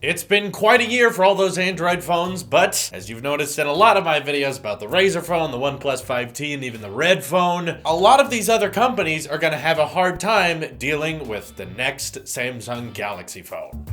It's been quite a year for all those Android phones, but as you've noticed in a lot of my videos about the Razer phone, the OnePlus 5T, and even the Red phone, a lot of these other companies are gonna have a hard time dealing with the next Samsung Galaxy phone.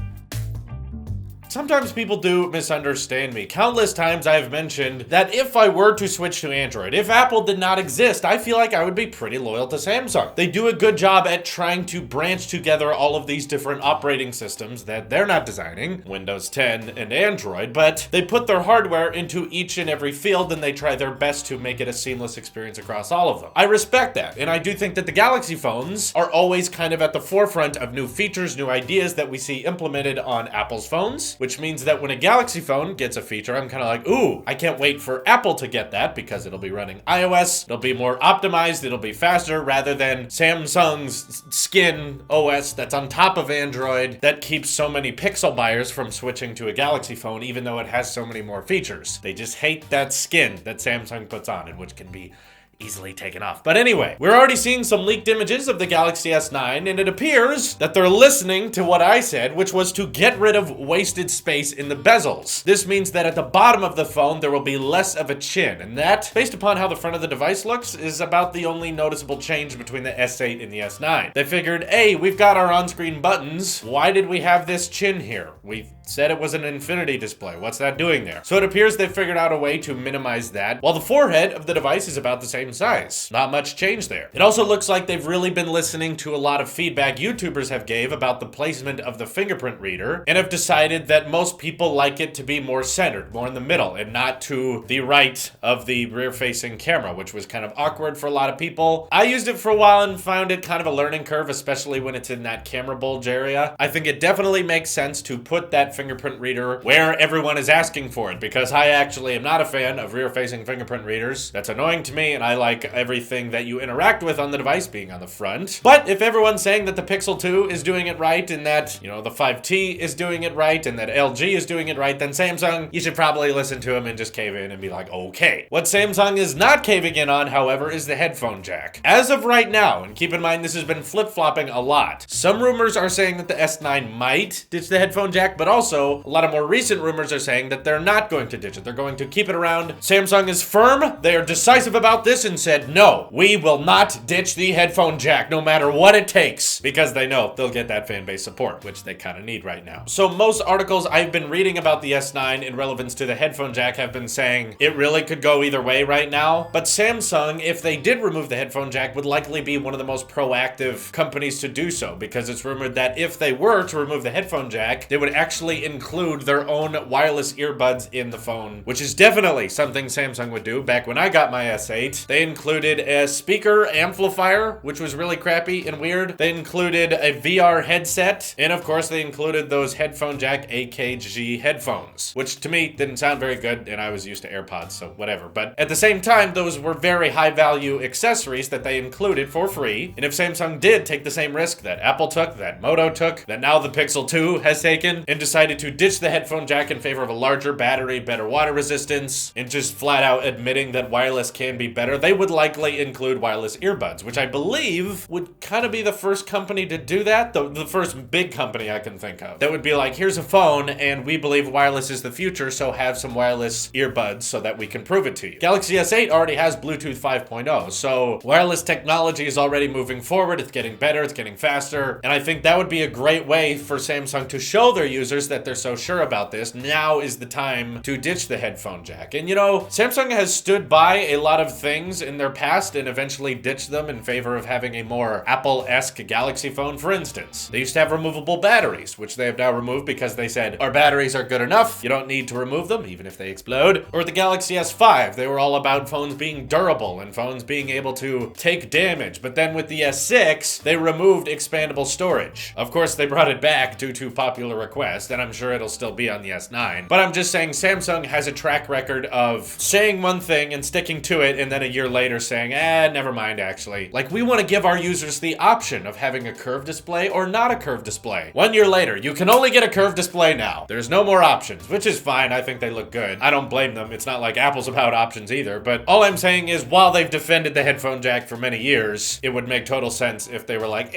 Sometimes people do misunderstand me. Countless times I've mentioned that if I were to switch to Android, if Apple did not exist, I feel like I would be pretty loyal to Samsung. They do a good job at trying to branch together all of these different operating systems that they're not designing, Windows 10 and Android, but they put their hardware into each and every field and they try their best to make it a seamless experience across all of them. I respect that, and I do think that the Galaxy phones are always kind of at the forefront of new features, new ideas that we see implemented on Apple's phones, which means that when a Galaxy phone gets a feature, I'm kind of like, ooh, I can't wait for Apple to get that because it'll be running iOS, it'll be more optimized, it'll be faster rather than Samsung's skin OS that's on top of Android that keeps so many Pixel buyers from switching to a Galaxy phone even though it has so many more features. They just hate that skin that Samsung puts on and which can be easily taken off. But anyway, we're already seeing some leaked images of the Galaxy S9, and it appears that they're listening to what I said, which was to get rid of wasted space in the bezels. This means that at the bottom of the phone, there will be less of a chin, and that, based upon how the front of the device looks, is about the only noticeable change between the S8 and the S9. They figured, hey, we've got our on-screen buttons. Why did we have this chin here? We said it was an infinity display. What's that doing there? So it appears they figured out a way to minimize that, while the forehead of the device is about the same size. Not much change there. It also looks like they've really been listening to a lot of feedback YouTubers have gave about the placement of the fingerprint reader and have decided that most people like it to be more centered, more in the middle, and not to the right of the rear-facing camera, which was kind of awkward for a lot of people. I used it for a while and found it kind of a learning curve, especially when it's in that camera bulge area. I think it definitely makes sense to put that fingerprint reader where everyone is asking for it, because I actually am not a fan of rear-facing fingerprint readers. That's annoying to me, and I like everything that you interact with on the device being on the front. But if everyone's saying that the Pixel 2 is doing it right and that, the 5T is doing it right and that LG is doing it right, then Samsung, you should probably listen to them and just cave in and be like, okay. What Samsung is not caving in on, however, is the headphone jack. As of right now, and keep in mind this has been flip-flopping a lot, some rumors are saying that the S9 might ditch the headphone jack, but also a lot of more recent rumors are saying that they're not going to ditch it. They're going to keep it around. Samsung is firm. They are decisive about this and said, no, we will not ditch the headphone jack no matter what it takes, because they know they'll get that fan base support, which they kind of need right now. So most articles I've been reading about the S9 in relevance to the headphone jack have been saying it really could go either way right now, but Samsung, if they did remove the headphone jack, would likely be one of the most proactive companies to do so, because it's rumored that if they were to remove the headphone jack, they would actually include their own wireless earbuds in the phone, which is definitely something Samsung would do. Back when I got my S8, they included a speaker amplifier, which was really crappy and weird. They included a VR headset, and of course they included those headphone jack AKG headphones, which to me didn't sound very good, and I was used to AirPods, so whatever. But at the same time, those were very high value accessories that they included for free, and if Samsung did take the same risk that Apple took, that Moto took, that now the Pixel 2 has taken, and decided to ditch the headphone jack in favor of a larger battery, better water resistance, and just flat out admitting that wireless can be better, they would likely include wireless earbuds, which I believe would kind of be the first company to do that, the first big company I can think of. That would be like, here's a phone, and we believe wireless is the future, so have some wireless earbuds so that we can prove it to you. Galaxy S8 already has Bluetooth 5.0, so wireless technology is already moving forward, it's getting better, it's getting faster, and I think that would be a great way for Samsung to show their users that they're so sure about this. Now is the time to ditch the headphone jack. And Samsung has stood by a lot of things in their past and eventually ditched them in favor of having a more Apple-esque Galaxy phone, for instance. They used to have removable batteries, which they have now removed because they said, our batteries are good enough, you don't need to remove them, even if they explode. Or the Galaxy S5, they were all about phones being durable and phones being able to take damage. But then with the S6, they removed expandable storage. Of course, they brought it back due to popular request, and I'm sure it'll still be on the S9. But I'm just saying Samsung has a track record of saying one thing and sticking to it, and then a year later saying, never mind actually. Like, we want to give our users the option of having a curved display or not a curved display. 1 year later, you can only get a curved display now. There's no more options, which is fine. I think they look good. I don't blame them. It's not like Apple's about options either, but all I'm saying is while they've defended the headphone jack for many years, it would make total sense if they were like,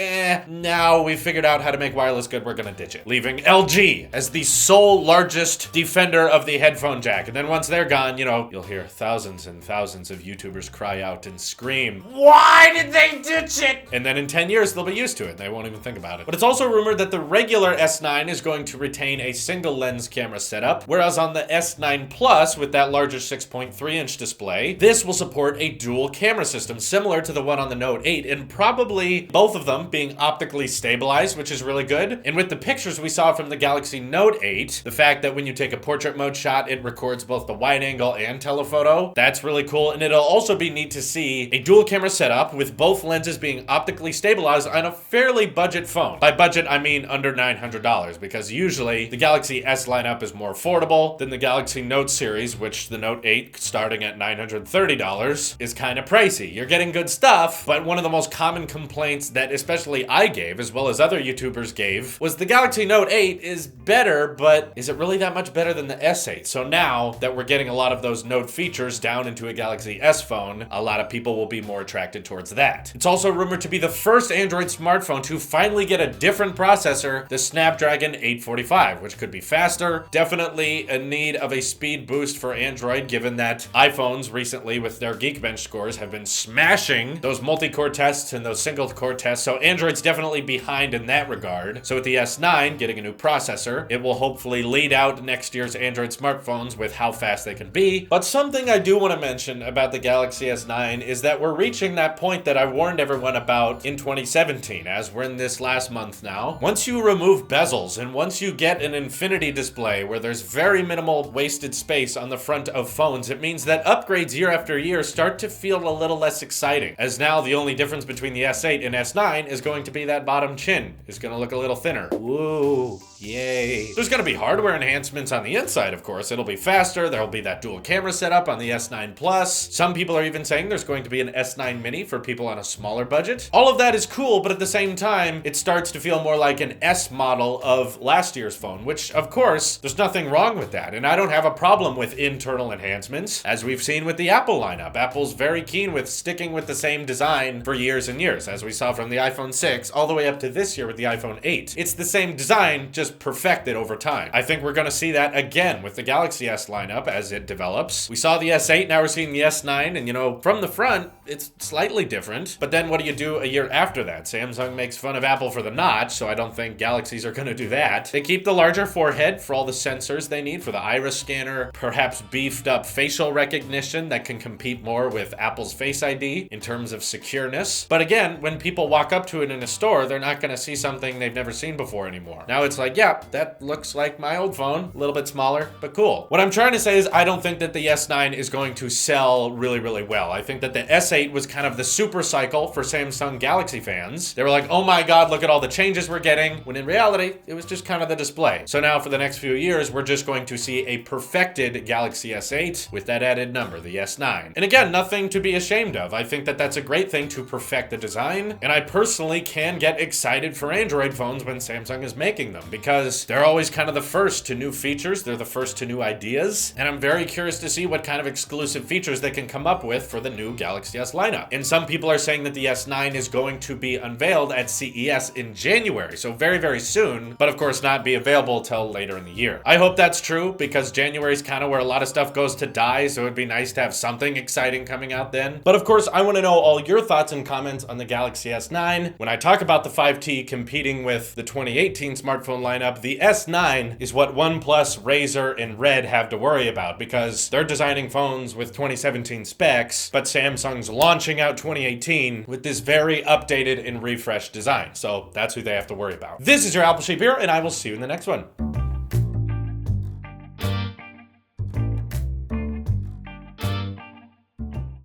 now we figured out how to make wireless good, we're gonna ditch it. Leaving LG as the sole largest defender of the headphone jack. And then once they're gone, you know, you'll hear thousands and thousands of YouTubers cry out and scream, "Why did they ditch it?" And then in 10 years, they'll be used to it. They won't even think about it. But it's also rumored that the regular S9 is going to retain a single lens camera setup, whereas on the S9 Plus, with that larger 6.3-inch display, this will support a dual camera system similar to the one on the Note 8, and probably both of them being optically stabilized, which is really good. And with the pictures we saw from the Galaxy Note 8, the fact that when you take a portrait mode shot, it records both the wide angle and telephoto, that's really cool. And it'll also be neat to see a dual camera setup with both lenses being optically stabilized on a fairly budget phone. By budget, I mean under $900, because usually the Galaxy S lineup is more affordable than the Galaxy Note series, which the Note 8, starting at $930, is kind of pricey. You're getting good stuff, but one of the most common complaints that especially I gave, as well as other YouTubers gave, was the Galaxy Note 8 is better, but is it really that much better than the S8? So now that we're getting a lot of those Note features down into a Galaxy S phone, a lot of people will be more attracted towards that. It's also rumored to be the first Android smartphone to finally get a different processor, the Snapdragon 845, which could be faster. Definitely a need of a speed boost for Android, given that iPhones recently with their Geekbench scores have been smashing those multi-core tests and those single-core tests, so Android's definitely behind in that regard. So with the S9 getting a new processor, it will hopefully lead out next year's Android smartphones with how fast they can be. But something I do want to mention about the Galaxy S9 is that we're reaching that point that I warned everyone about in 2017, as we're in this last month now. Once you remove bezels and once you get an infinity display where there's very minimal wasted space on the front of phones, it means that upgrades year after year start to feel a little less exciting, as now the only difference between the S8 and S9 is going to be that bottom chin is going to look a little thinner. Woo, yay. There's going to be hardware enhancements on the inside, of course. It'll be faster. There'll be that dual camera setup on the S9 Plus. Some people are even saying there's going to be an S9 Mini for people on a smaller budget. All of that is cool, but at the same time, it starts to feel more like an S model of last year's phone, which, of course, there's nothing wrong with that. And I don't have a problem with internal enhancements, as we've seen with the Apple lineup. Apple's very keen with sticking with the same design for years and years, as we saw from the iPhone 6 all the way up to this year with the iPhone 8. It's the same design, just perfected over time. I think we're going to see that again with the Galaxy S lineup as it develops. We saw the S8, now we're seeing the S9, and you know, from the front, it's slightly different. But then what do you do a year after that? Samsung makes fun of Apple for the notch, so I don't think Galaxies are going to do that. They keep the larger forehead for all the sensors they need for the iris scanner, perhaps beefed up facial recognition that can compete more with Apple's Face ID in terms of secureness. But again, when people walk up to it in a store, they're not going to see something they've never seen before anymore. Now it's like, yeah, that looks like my old phone, a little bit smaller, but cool. What I'm trying to say is I don't think that the S9 is going to sell really, really well. I think that the S8 was kind of the super cycle for Samsung Galaxy fans. They were like, oh my God, look at all the changes we're getting, when in reality, it was just kind of the display. So now for the next few years, we're just going to see a perfected Galaxy S8 with that added number, the S9. And again, nothing to be ashamed of. I think that that's a great thing to perfect the design. And I personally can get excited for Android phones when Samsung is making them, because they're always kind of the first to new features. They're the first to new ideas. And I'm very curious to see what kind of exclusive features they can come up with for the new Galaxy S lineup. And some people are saying that the S9 is going to be unveiled at CES in January. So very, very soon, but of course not be available till later in the year. I hope that's true, because January is kind of where a lot of stuff goes to die. So it'd be nice to have something exciting coming out then. But of course, I want to know all your thoughts and comments on the Galaxy S9. When I talk about the 5T competing with the 2018 smartphone lineup, the S9 is what OnePlus, Razer, and Red have to worry about, because they're designing phones with 2017 specs, but Samsung's launching out 2018 with this very updated and refreshed design. So that's who they have to worry about. This is your Apple Sheep here, and I will see you in the next one.